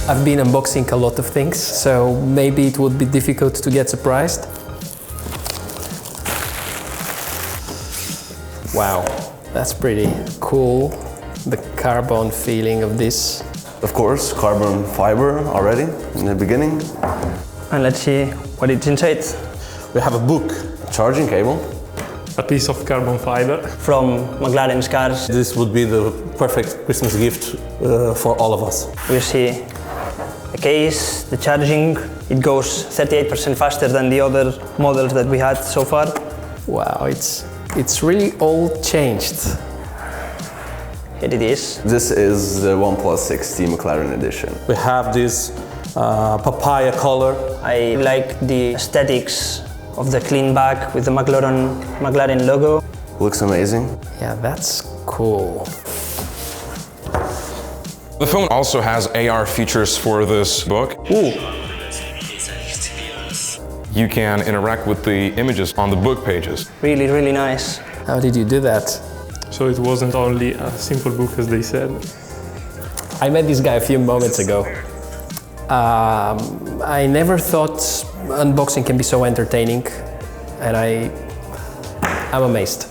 I've been unboxing a lot of things, so maybe it would be difficult to get surprised. Wow, that's pretty cool. The carbon feeling of this. Of course, carbon fiber already in the beginning. And let's see what it's inside. We have a book, a charging cable. A piece of carbon fiber. From McLaren's cars. This would be the perfect Christmas gift for all of us. We see the case, the charging. It goes 38% faster than the other models that we had so far. Wow, it's really all changed. Here it is. This is the OnePlus 6T McLaren edition. We have this papaya color. I like the aesthetics of the clean back with the McLaren logo. Looks amazing. Yeah, that's cool. The phone also has AR features for this book. Ooh. You can interact with the images on the book pages. Really, really nice. How did you do that? So it wasn't only a simple book, as they said. I met this guy a few moments ago. I never thought unboxing can be so entertaining, and I'm amazed.